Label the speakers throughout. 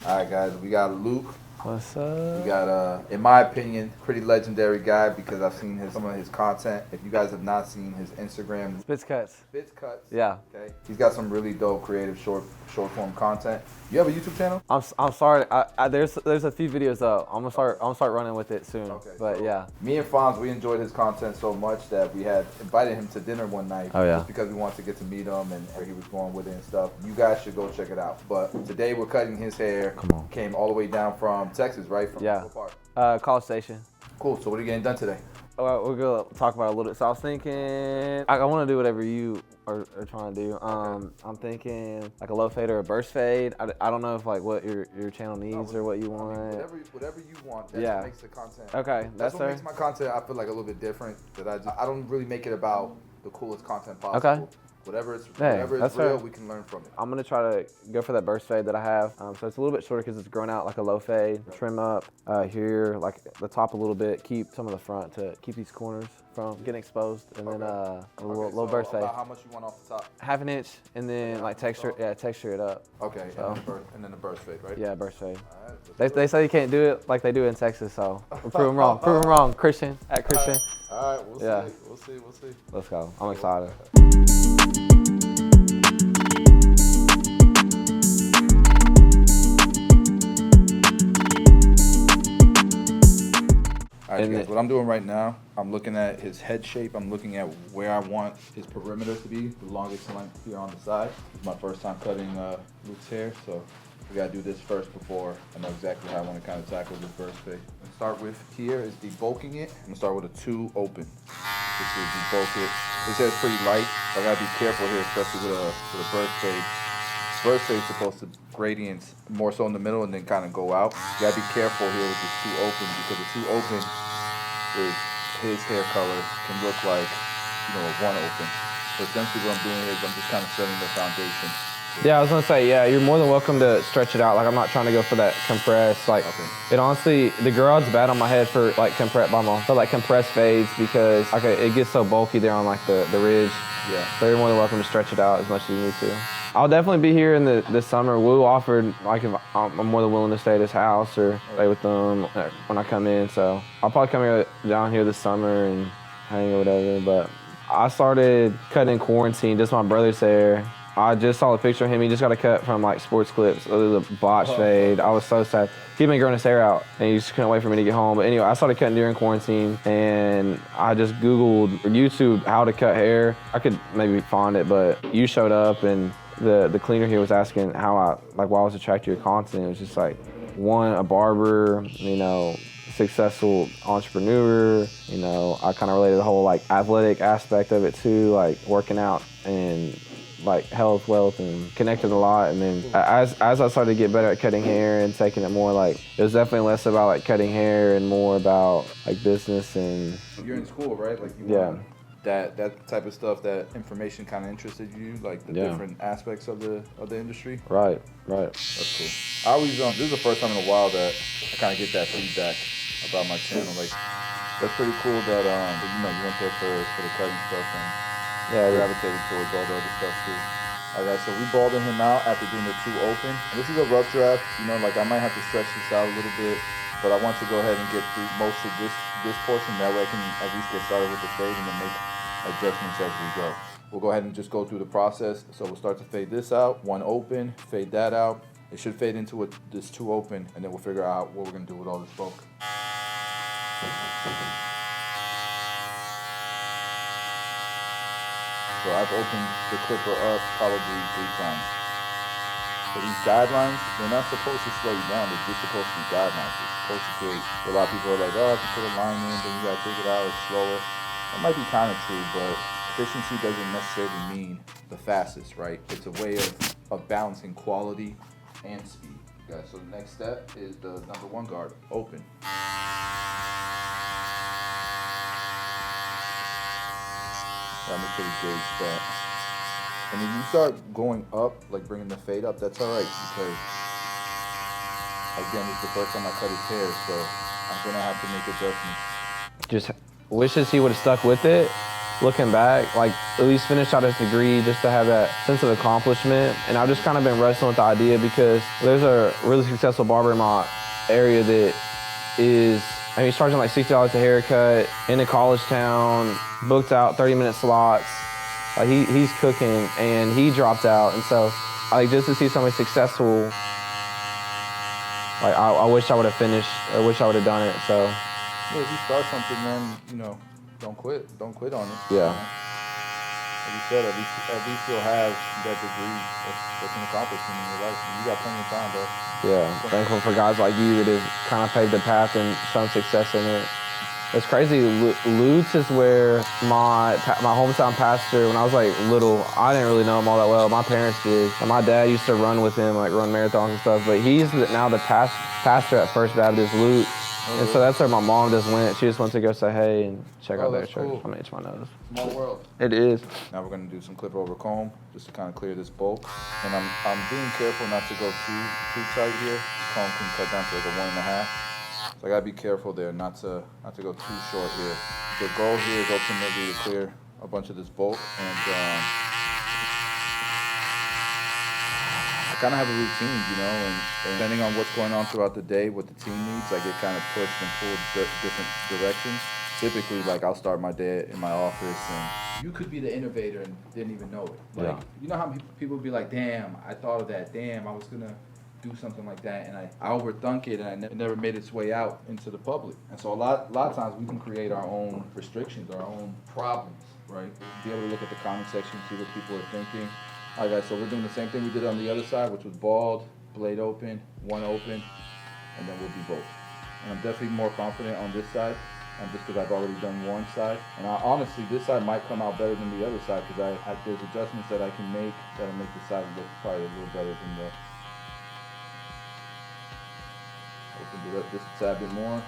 Speaker 1: All right, guys, we got Luke.
Speaker 2: What's up?
Speaker 1: We got, in my opinion, pretty legendary guy because I've seen some of his content. If you guys have not seen his Instagram,
Speaker 2: Spitzcuts.
Speaker 1: Spitzcuts.
Speaker 2: Yeah.
Speaker 1: Okay. He's got some really dope, creative, short form content. You have a YouTube channel?
Speaker 2: I'm sorry. There's a few videos though. I'm gonna start running with it soon.
Speaker 1: Okay.
Speaker 2: But
Speaker 1: so
Speaker 2: yeah.
Speaker 1: Me and Fonz, we enjoyed his content so much that we had invited him to dinner one night.
Speaker 2: Oh, yeah.
Speaker 1: Just because we wanted to get to meet him and where he was going with it and stuff. You guys should go check it out. But today we're cutting his hair.
Speaker 2: Come on.
Speaker 1: Came all the way down from Texas, right? From
Speaker 2: Yeah.
Speaker 1: what part?
Speaker 2: College Station.
Speaker 1: Cool. So what are you getting done today?
Speaker 2: We're gonna talk about it a little bit. So I was thinking, I want to do whatever you are trying to do. I'm thinking like a low fade or a burst fade. I don't know if like what your channel needs or what you want.
Speaker 1: I mean, whatever you want. That's what makes the content.
Speaker 2: Okay,
Speaker 1: That's what makes my content. I feel like a little bit different. That I don't really make it about the coolest content possible.
Speaker 2: Okay.
Speaker 1: Whatever is
Speaker 2: that's
Speaker 1: real,
Speaker 2: fair.
Speaker 1: we can learn from it.
Speaker 2: I'm gonna try to go for that burst fade that I have. So it's a little bit shorter because it's grown out like a low fade. Trim up here, like the top a little bit. Keep some of the front to keep these corners from getting exposed, and then a little burst fade.
Speaker 1: About how much you want off the top?
Speaker 2: Half an inch, and then like texture it up.
Speaker 1: Okay,
Speaker 2: So.
Speaker 1: and then the burst fade, right?
Speaker 2: Yeah, burst fade.
Speaker 1: All right,
Speaker 2: They say you can't do it like they do in Texas, so prove them wrong. Prove them wrong. Christian at Christian.
Speaker 1: All right, we'll
Speaker 2: Yeah.
Speaker 1: see. We'll see.
Speaker 2: Let's go. I'm excited.
Speaker 1: All right, guys, what I'm doing right now, I'm looking at his head shape. I'm looking at where I want his perimeter to be, the longest length here on the side. It's my first time cutting Luke's hair, so we gotta do this first before I know exactly how I want to kind of tackle this burst fade. Let's start with here is debulking it. I'm gonna start with a 2 open. This is debulk it. This hair is pretty light, so I gotta be careful here, especially with a burst fade. Burst fade is supposed to gradient more so in the middle and then kind of go out. You gotta be careful here with this 2 open because the 2 open is his hair color can look like, a 1 open. So essentially what I'm doing here is I'm just kind of setting the foundation.
Speaker 2: Yeah, I was gonna say, yeah, you're more than welcome to stretch it out. Like I'm not trying to go for that compress. Like it honestly, the garage bad on my head for like compressed fades because it gets so bulky there on like the ridge.
Speaker 1: Yeah.
Speaker 2: So you're more than welcome to stretch it out as much as you need to. I'll definitely be here in this summer. Wu offered, like, if I'm more than willing to stay at his house or stay with them when I come in. So I'll probably come down here this summer and hang or whatever. But I started cutting in quarantine, just my brother's hair. I just saw a picture of him. He just got a cut from like Sports Clips. It was a botch fade. I was so sad. He'd been growing his hair out, and he just couldn't wait for me to get home. But anyway, I started cutting during quarantine, and I just Googled or YouTube how to cut hair. I could maybe find it, but you showed up, and the cleaner here was asking why I was attracted to your content. It was just like, one, a barber, successful entrepreneur. I kind of related the whole like athletic aspect of it too, like working out and like health, wealth, and connected a lot. And then as I started to get better at cutting hair and taking it more like, it was definitely less about like cutting hair and more about like business and.
Speaker 1: You're in school, right? Like that type of stuff, that information kind of interested you, like the different aspects of the industry.
Speaker 2: Right.
Speaker 1: That's cool. I always this is the first time in a while that I kind of get that feedback about my channel. Like that's pretty cool that you went there for the cutting stuff and.
Speaker 2: Yeah,
Speaker 1: gravitated towards all the other stuff too. Alright, so we balded him out after doing the 2 open. And this is a rough draft, I might have to stretch this out a little bit, but I want to go ahead and get through most of this portion. That way I can at least get started with the fade and then make adjustments as we go. We'll go ahead and just go through the process. So we'll start to fade this out, 1 open, fade that out. It should fade into this 2 open, and then we'll figure out what we're gonna do with all this bulk. So I've opened the clipper up probably 3 times. So these guidelines, they're not supposed to slow you down. They're just supposed to be guidelines. It's supposed to create. A lot of people are like, oh, if you put a line in, then you gotta take it out, it's slower. That might be kind of true, but efficiency doesn't necessarily mean the fastest, right? It's a way of balancing quality and speed. Okay, so the next step is the number 1 guard, open. I'm a pretty gauge that. And if you start going up, like bringing the fade up, that's all right because, again, it's the first time I cut his hair, so I'm gonna have to make adjustments.
Speaker 2: Just wishes he would have stuck with it looking back, like at least finish out his degree just to have that sense of accomplishment. And I've just kind of been wrestling with the idea because there's a really successful barber in my area that is, I mean, he's charging like $60 a haircut in a college town, booked out 30-minute slots. Like he's cooking, and he dropped out. And so like just to see somebody successful, like I wish I would have finished. I wish I would have done it. So
Speaker 1: yeah, if you start something, man, you know, don't quit. Don't quit on it.
Speaker 2: yeah.
Speaker 1: You know? Like you said, at least you'll have that degree. That's an accomplishment in your life. And you got plenty of time, bro.
Speaker 2: Yeah, thankful for guys like you that have kind of paved the path and shown success in it. It's crazy. Lutz is where my hometown pastor, when I was like little, I didn't really know him all that well. My parents did. And my dad used to run with him, like run marathons and stuff. But he's now the pastor at First Baptist Lutz. And so that's where my mom just went. She just went to go say hey and check out their church.
Speaker 1: Cool.
Speaker 2: I'm gonna itch my nose.
Speaker 1: Small world.
Speaker 2: It is.
Speaker 1: Now we're gonna do some clip over comb just to kind of clear this bulk. And I'm being careful not to go too tight here. Comb can cut down to like a 1.5. So I gotta be careful there, not to go too short here. The goal here is ultimately to clear a bunch of this bulk, and I kind of have a routine, you know, and depending on what's going on throughout the day, what the team needs, I get kind of pushed and pulled different directions. Typically, like I'll start my day in my office, and you could be the innovator and didn't even know it. Like,
Speaker 2: Yeah.
Speaker 1: You know how people be like, "Damn, I thought of that. Damn, I was gonna do something like that," and I overthunk it, and it never made its way out into the public. And so a lot of times we can create our own restrictions, our own problems, right? Be able to look at the comment section, see what people are thinking. All right, guys, so we're doing the same thing we did on the other side, which was bald, blade open, one open, and then we'll be both. And I'm definitely more confident on this side, just because I've already done one side. And honestly, this side might come out better than the other side, because there's adjustments that I can make that'll make the side look probably a little better than the. Opened it up just a tad bit more.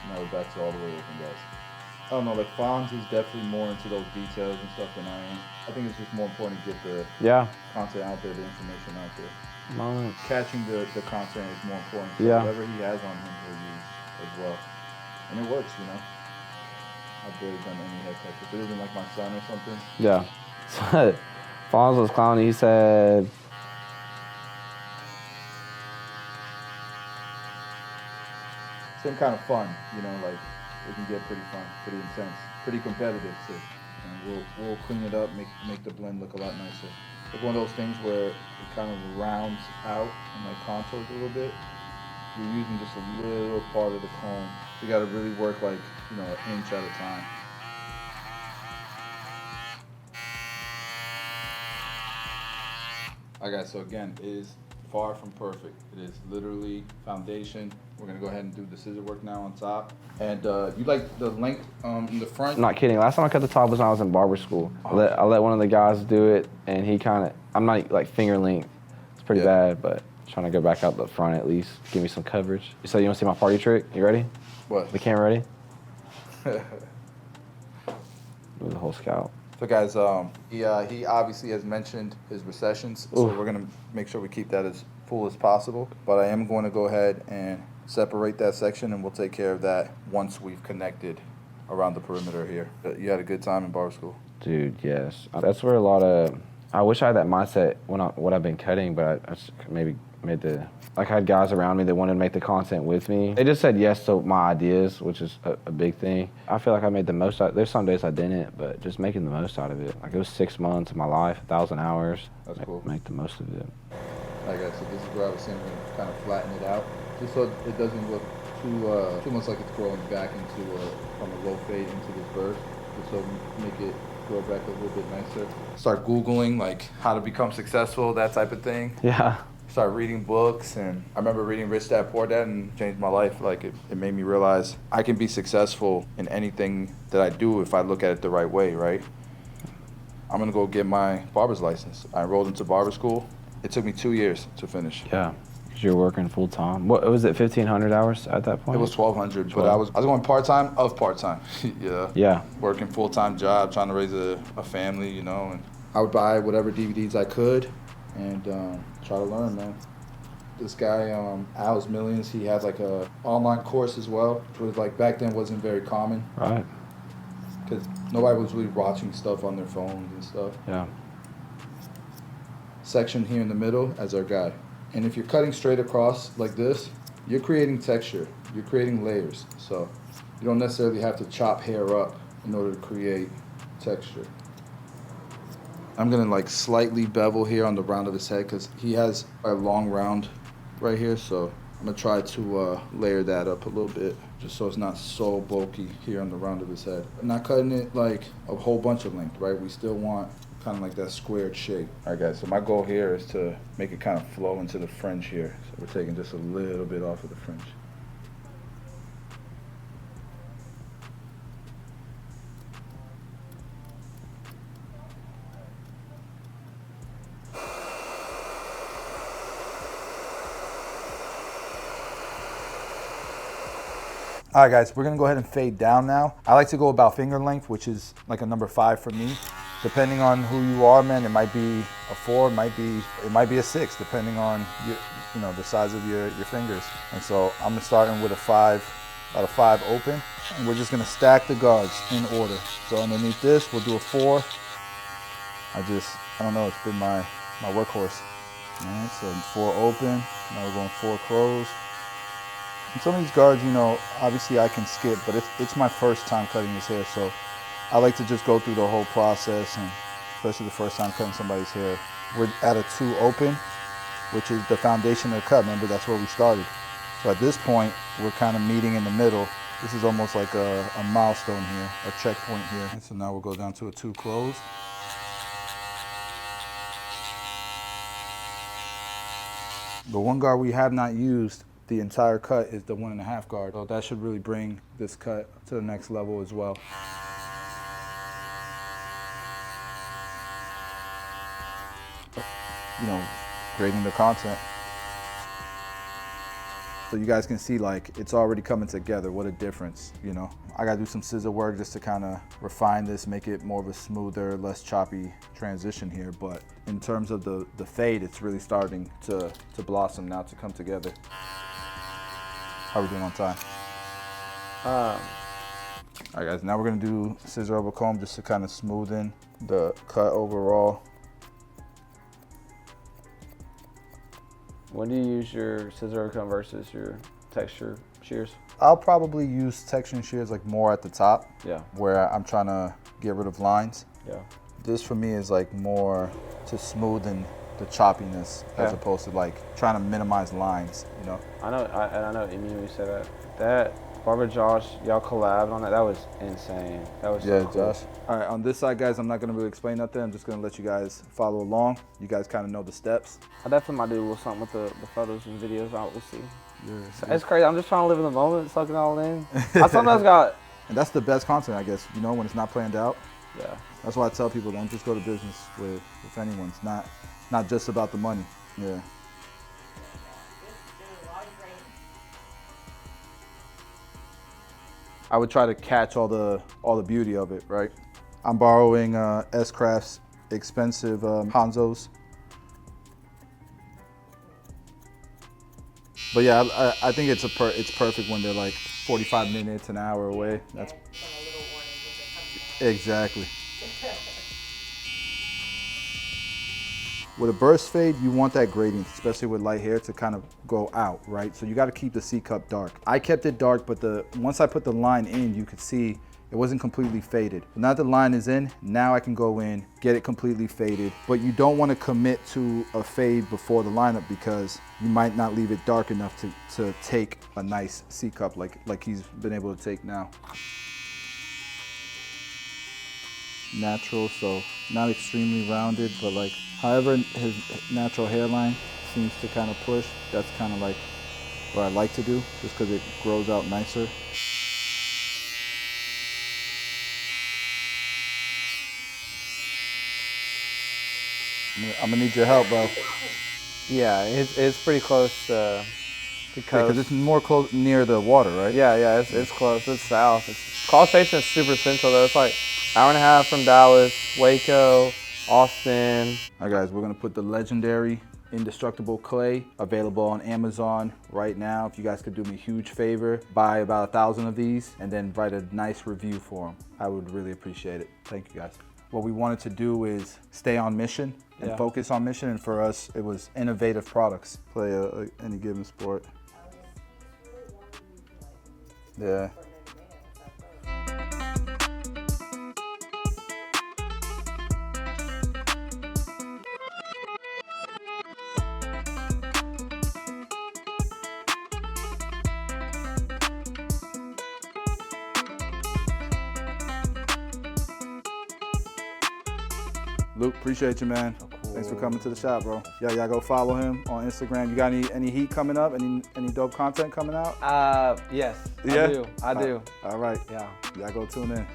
Speaker 1: Now we're back to all the way open, guys. I don't know, like Fonz is definitely more into those details and stuff than I am. I think it's just more important to get the content out there, the information out there. Catching the content is more important. So whatever he has on him, he'll use as well. And it works, you know. I've barely done any haircuts. If it isn't like my son or something.
Speaker 2: Yeah. So Fonz was clowning. He said,
Speaker 1: same kind of fun, you know, like it can get pretty fun, pretty intense, pretty competitive too. And we'll clean it up, make the blend look a lot nicer. It's one of those things where it kind of rounds out and like contours a little bit. We're using just a little part of the comb. You got to really work like, you know, an inch at a time. All right, guys, so again, it is far from perfect. It is literally foundation. We're gonna go ahead and do the scissor work now on top. And you like the length in the front?
Speaker 2: I'm not kidding. Last time I cut the top was when I was in barber school. I let one of the guys do it, and he kind of, I'm not like finger length. It's pretty bad, but trying to go back out the front at least. Give me some coverage. You said you want to see my party trick? You ready?
Speaker 1: What?
Speaker 2: The camera ready? Move the whole scalp.
Speaker 1: So guys, he obviously has mentioned his recessions, so we're gonna make sure we keep that as full as possible. But I am going to go ahead and separate that section, and we'll take care of that once we've connected around the perimeter here. You had a good time in barber school?
Speaker 2: Dude, yes. That's where a lot of, I wish I had that mindset when what I've been cutting, but I just maybe made the, like I had guys around me that wanted to make the content with me. They just said yes to my ideas, which is a big thing. I feel like I made the most out. There's some days I didn't, but just making the most out of it. Like it was 6 months of my life, 1,000 hours.
Speaker 1: That's cool.
Speaker 2: Make the most of it.
Speaker 1: All right, guys, so this is where I was saying we're gonna kind of flatten it out, just so it doesn't look too much like it's growing back into from a low fade into this burst, just so make it grow back a little bit nicer. Start Googling like how to become successful, that type of thing.
Speaker 2: Yeah.
Speaker 1: Start reading books, and I remember reading Rich Dad Poor Dad, and changed my life. Like it made me realize I can be successful in anything that I do if I look at it the right way, right? I'm gonna go get my barber's license. I enrolled into barber school. It took me 2 years to finish.
Speaker 2: Yeah, because you're working full time. What was it, 1,500 hours at that point?
Speaker 1: It was 1,200, but I was going part-time of part-time.
Speaker 2: Yeah.
Speaker 1: Working full-time job, trying to raise a family, you know, and I would buy whatever DVDs I could and try to learn, man. This guy, Al's Millions, he has like a online course as well, which was like back then wasn't very common.
Speaker 2: Right.
Speaker 1: Because nobody was really watching stuff on their phones and stuff.
Speaker 2: Yeah.
Speaker 1: Section here in the middle as our guide. And if you're cutting straight across like this, you're creating texture, you're creating layers. So you don't necessarily have to chop hair up in order to create texture. I'm gonna like slightly bevel here on the round of his head because he has a long round right here. So I'm gonna try to layer that up a little bit just so it's not so bulky here on the round of his head. I'm not cutting it like a whole bunch of length, right? We still want kind of like that squared shape. All right, guys, so my goal here is to make it kind of flow into the fringe here. So we're taking just a little bit off of the fringe. All right, guys, we're gonna go ahead and fade down now. I like to go about finger length, which is like a number 5 for me. Depending on who you are, man, it might be a 4, it might be a 6, depending on the size of your fingers. And so I'm starting with a 5, about a 5 open, and we're just gonna stack the guards in order. So underneath this, we'll do a 4. I don't know, it's been my workhorse. All right, so 4 open, now we're going 4 closed. And some of these guards, obviously I can skip, but it's my first time cutting his hair, so I like to just go through the whole process, and especially the first time cutting somebody's hair. We're at a 2 open, which is the foundation of the cut. Remember, that's where we started. So at this point, we're kind of meeting in the middle. This is almost like a milestone here, a checkpoint here. And so now we'll go down to a 2 closed. The one guard we have not used the entire cut is the 1.5 guard. So that should really bring this cut to the next level as well. Grading the content. So you guys can see like it's already coming together. What a difference, I gotta do some scissor work just to kind of refine this, make it more of a smoother, less choppy transition here. But in terms of the fade, it's really starting to blossom now, to come together. How are we doing on time? All right, guys, now we're gonna do scissor over comb just to kind of smoothen the cut overall.
Speaker 2: When do you use your scissor over comb versus your texture shears?
Speaker 1: I'll probably use texture shears like more at the top.
Speaker 2: Yeah.
Speaker 1: Where I'm trying to get rid of lines.
Speaker 2: Yeah.
Speaker 1: This for me is like more to smoothen the choppiness as opposed to like trying to minimize lines,
Speaker 2: I know what you mean when you say that. That Barber Josh, y'all collabed on that. That was insane. That was so cool.
Speaker 1: Josh. All right, on this side, guys, I'm not gonna really explain nothing. I'm just gonna let you guys follow along. You guys kind of know the steps.
Speaker 2: I definitely might do a little something with the photos and videos. We'll see.
Speaker 1: Yeah.
Speaker 2: It's crazy. I'm just trying to live in the moment, suck it all in. I sometimes got.
Speaker 1: And that's the best content, I guess. When it's not planned out.
Speaker 2: Yeah.
Speaker 1: That's why I tell people, don't just go to business with anyone. It's not just about the money. Yeah. I would try to catch all the beauty of it, right? I'm borrowing S-Craft's expensive Hanzos. But yeah, I think it's perfect when they're like 45 minutes, an hour away. That's exactly. With a burst fade, you want that gradient, especially with light hair, to kind of go out, right? So you got to keep the C cup dark. I kept it dark, but once I put the line in, you could see it wasn't completely faded. Now that the line is in, now I can go in, get it completely faded. But you don't want to commit to a fade before the lineup because you might not leave it dark enough to take a nice C cup like he's been able to take now. Natural, so not extremely rounded, but like however his natural hairline seems to kind of push, that's kind of like what I like to do, just because it grows out nicer. I'm gonna need your help, bro.
Speaker 2: Yeah, it's pretty close because
Speaker 1: it's more close near the water, right?
Speaker 2: Yeah, it's close. It's south. Consultation is super central though. It's like hour and a half from Dallas, Waco, Austin.
Speaker 1: All right, guys, we're gonna put the legendary indestructible clay, available on Amazon right now. If you guys could do me a huge favor, buy about 1,000 of these and then write a nice review for them. I would really appreciate it. Thank you guys. What we wanted to do is stay on mission and focus on mission, and for us, it was innovative products. Play any given sport. Yeah. Luke, appreciate you, man.
Speaker 2: Oh, cool.
Speaker 1: Thanks for coming to the shop, bro. Yeah, y'all go follow him on Instagram. You got any heat coming up? Any dope content coming out?
Speaker 2: Yes,
Speaker 1: Yeah?
Speaker 2: I do.
Speaker 1: All right.
Speaker 2: Yeah.
Speaker 1: Y'all go tune in.